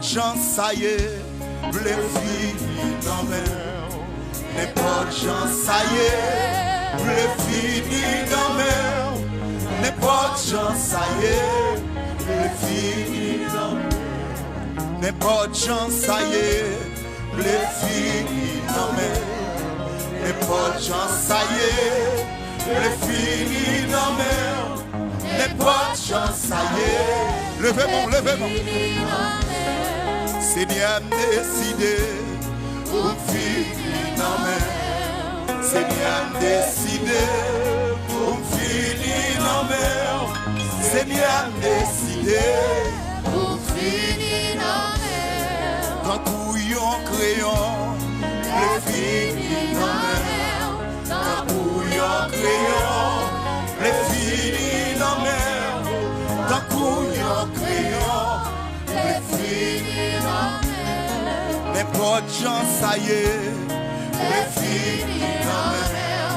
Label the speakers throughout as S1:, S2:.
S1: N'importe gens ça y est, les filles dans mer. N'importe gens ça y est, les filles dans mer. N'importe gens ça y est, les filles dans mer. N'importe gens ça y est, les filles dans mer. N'importe gens ça y est, les filles dans mer. N'importe gens ça y est. Levez-moi, levez-moi. Seigneur décidé pour finir dans mer. Seigneur décidé pour finir dans mer. Seigneur décidé
S2: pour finir dans mer.
S1: Quand couillon crayon, les filles dans mer. Quand couillon crayon, les filles dans mer. Quand couillon crayon, les filles dans mer. N'importe gens ça y est, les filles dans mer.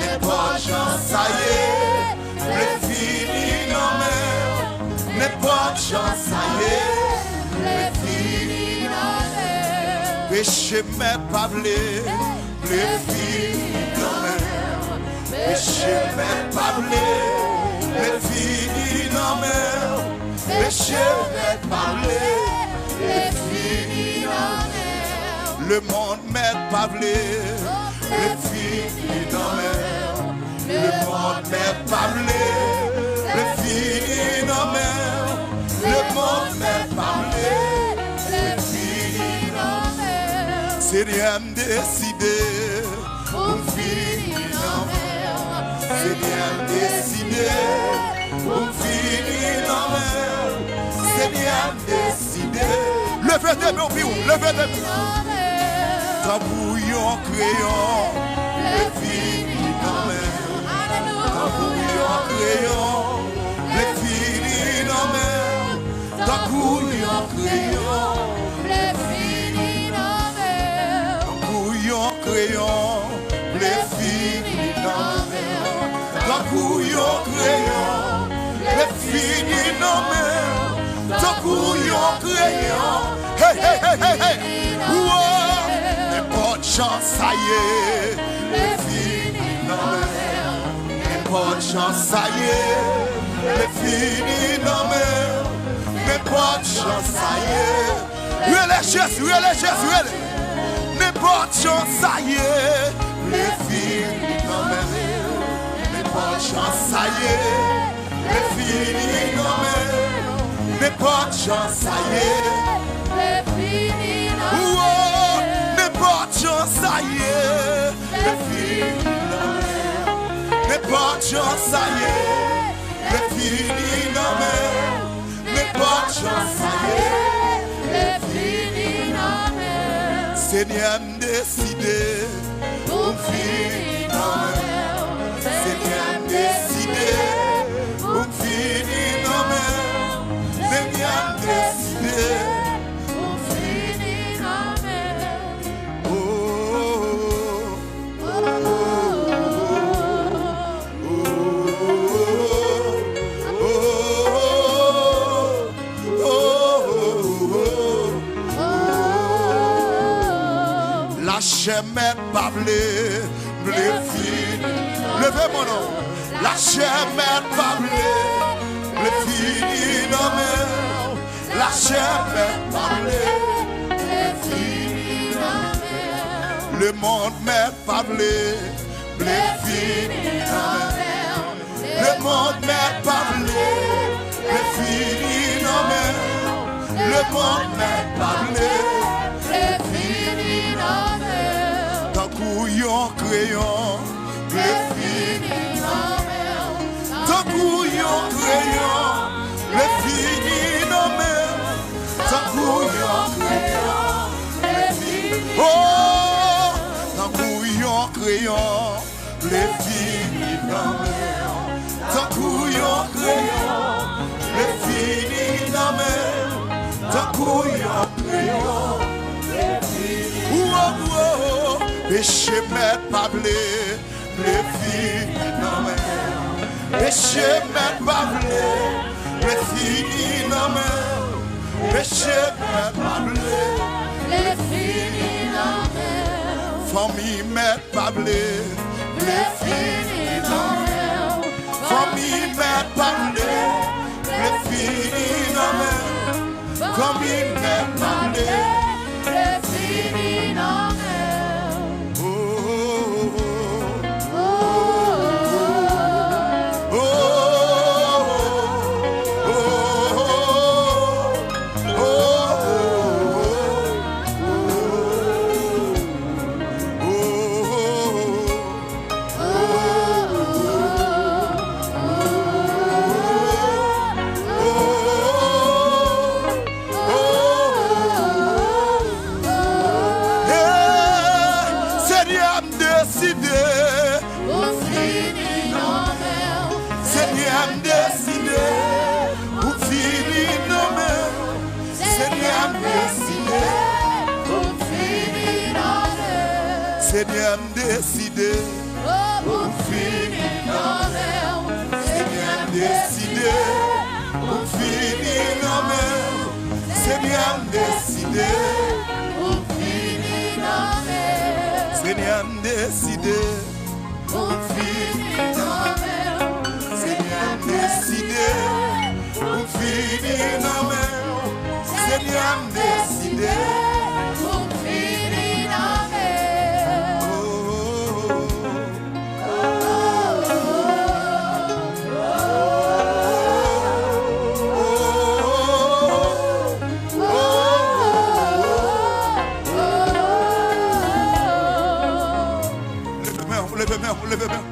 S1: N'importe gens ça y est, les filles dans mer. N'importe gens ça y est,
S2: Les filles dans mer.
S1: péché mais pas blé, les filles dans mer. Péché mais pas blé, les filles dans mer. Péché mais pas blé,
S2: Les filles dans mer.
S1: le monde met pas blé, les filles dans mer. Le monde met pas blé, les filles dans mer. Le monde met pas blé,
S2: Les filles dans mer.
S1: c'est rien décidé pour finir dans mer. C'est bien décidé pour finir dans mer. C'est bien décidé. Levez des mains au bureau, levez des mains. Quand bouillon crayon, les filles dans mer. Quand bouillon crayon, les filles dans mer. Quand bouillon crayon,
S2: Les filles dans mer.
S1: quand bouillon crayon, les filles dans mer. Quand bouillon crayon, les filles dans mer. Quand bouillon crayon, hey hey hey hey hey. Ouah, n'importe chance ça y est, les filles dans mer. N'importe chance ça y est, les filles dans mer. N'importe chance ça y est. Relais Jésus, relais Jésus, relais. N'importe chance ça y est, les filles dans mer. N'importe chance ça y est, les filles dans mer. N'importe chance ça y est.
S2: Les filles dans mer.
S1: Ouah, n'importe chance ça y est, les filles dans mer. N'importe chance ça y est, les filles dans mer. N'importe chance ça y est.
S2: Les filles dans mer.
S1: Seigneur décidé pour finir dans mer. Seigneur décidé pour finir dans mer. Seigneur décidé
S2: Pour finir dans mer.
S1: oh, oh, la chemin pas blé, blé fini. Levez mon nom. La chemin pas blé, blé fini dans mer. La chemin pas blé,
S2: Les filles dans mer.
S1: le monde met pas blé, blé fini dans mer. Le monde met pas blé, blé fini dans mer. Le monde met pas blé,
S2: Les filles dans mer.
S1: tant couillon crayon, blé fini.
S2: Dans mer.
S1: Tant couillon crayon, blé fini dans mer. Tant couillon crayon,
S2: Les filles.
S1: oh, tant couillon crayon, blé fini dans mer. Tant couillon crayon, blé fini dans mer. Tant couillon crayon, péché met pas blé, les filles dans mer. Péché met pas blé, les filles dans mer. Péché met famille met pas blé.
S2: Le fini non mais.
S1: Famille met pas blé. Le fini non mais. Famille met pas blé.
S2: Le fini non mais.
S1: Oh,
S2: Oh,
S1: oh, oh, oh, Seigneur décidé,
S2: au fini non mais.
S1: Seigneur décidé, ou fini non mais, Seigneur décidé,
S2: Au fini non mais.
S1: Seigneur décidé,
S2: Au fini non mais.
S1: Seigneur décidé, ou fini non mais, Seigneur décidé,
S2: Au fini non mais.
S1: Seigneur décidé,
S2: Au fini non mais.
S1: Seigneur décidé, ou fini non mais, Seigneur décidé.
S2: Au fini non mais.
S1: Oh, levez main, levez main.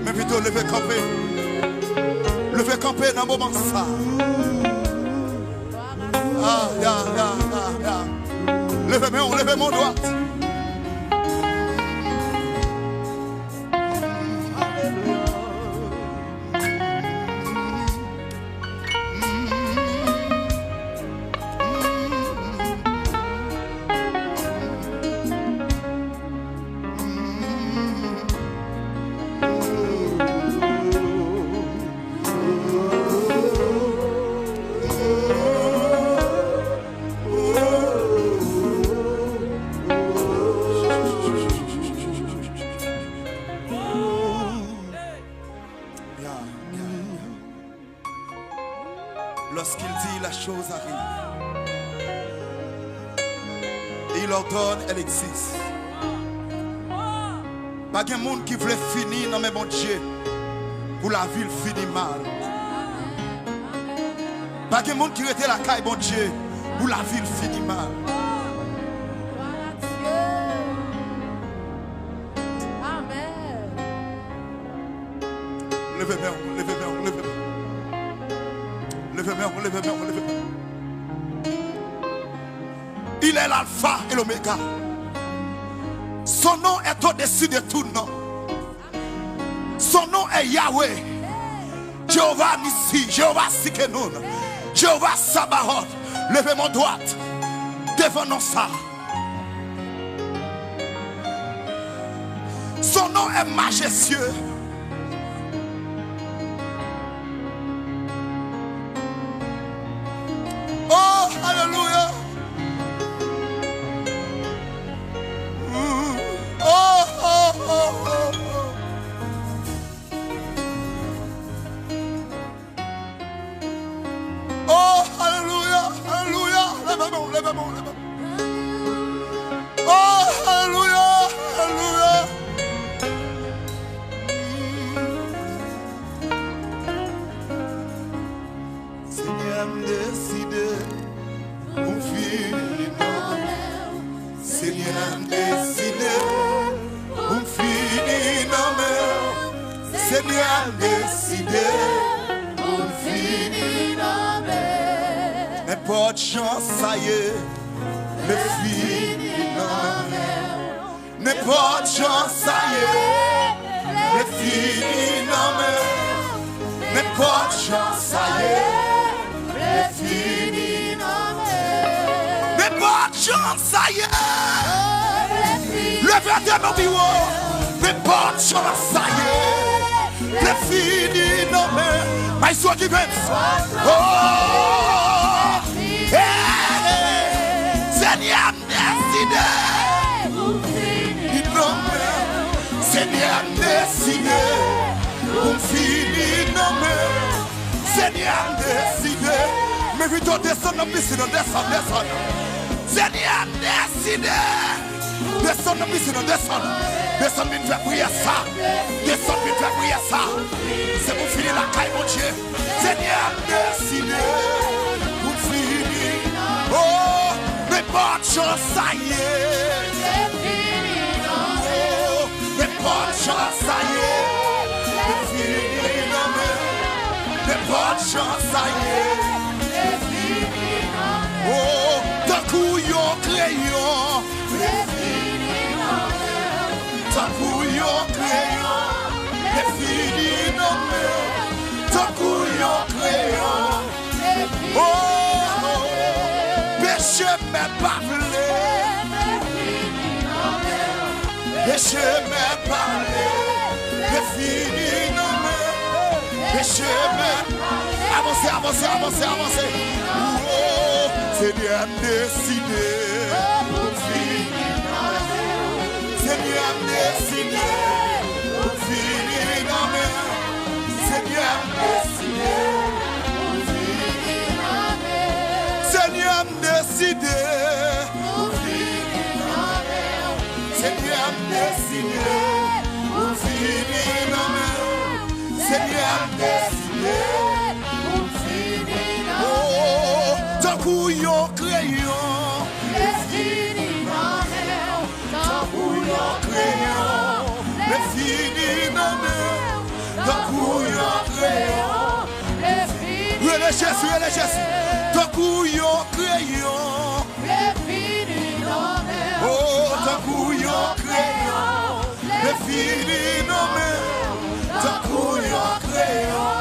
S1: Mais plutôt levez camper. Levez camper dans le moment ça. Ah, ya. Levez main, levez mon doigt. Lorsqu'il dit, la chose arrive. Et il ordonne, elle existe. Pas de monde qui voulait finir dans mes bon Dieu pour la ville finit mal. Pas de monde qui était la caille bon Dieu pour la ville finit mal. Levez main, levez main, levez main. Levez main, levez main, levez main. Il est l'alpha et l'oméga. Son nom est au-dessus de tout nom. Son nom est Yahweh. Jéhovah Nissi, Jéhovah Sikenoun, Jéhovah Sabaoth. Levez mon doigt devant nous ça. Son nom est majestueux. Oh, alléluia. Oh, oh, oh, oh. Oh, alléluia, alléluia. Lève-moi, lève-moi, lève-moi. Oh, alléluia, alléluia. Seigneur, décidé, mon fils, Seigneur, décidé, mon fils, Seigneur, décidé,
S2: Au fini non mais.
S1: n'importe chance, ça y est, le fils, n'importe chance, ça y est, le fils, n'importe chance, ça y est,
S2: Le fini non mais.
S1: n'importe chance, ça y est.
S2: Le fini.
S1: Levez de mon bureau, n'importe chance, ça y est. Le fini, non mais, my soul defense. Oh, hey, Seigneur, décidé, décidé. Mérite descendre dans la piscine, descendre. Seigneur, décidé. Descendre dans la piscine, descendre. Descendre, vite faire prier ça. Descendre, vite faire prier ça. C'est pour finir la caille, mon Dieu. Seigneur, décidé. Pour finir. Oh, mais pas de chance, ça y est. Oh, mais pas de chance, ça y est. C'est fini, non, mais pas de chance, ça y est. Oh, d'un coup, yon crayon. D'un coup, yon crayon. C'est fini, non, mais d'un coup, yon crayon. Oh, péché, mais pas voulu. Péché, mais pas voulu. C'est fini, non, mais péché, mais avancez. Oh, Seigneur, décidé. Seigneur, décidé. Pour finir, non, mais Seigneur, décidé. Seigneur, décidé. Seigneur, décidé. Pour finir, non, mais Seigneur, décidé. Oh, tant coup yon crayon. Les fini dans mer. Tant coup yon crayon. Les fini dans mer. Tant coup yon crayon. Les fini. Jésus. Tant coup yon crayon. Les fini dans mer. Oh, tant coup yon crayon. Les fini dans mer. Tant coup yon crayon.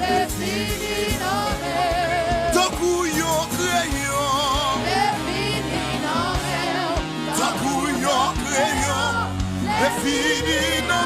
S1: Les fini dans mer. Tant coup yon crayon. Les fini dans mer. Tant coup yon crayon. Les fini dans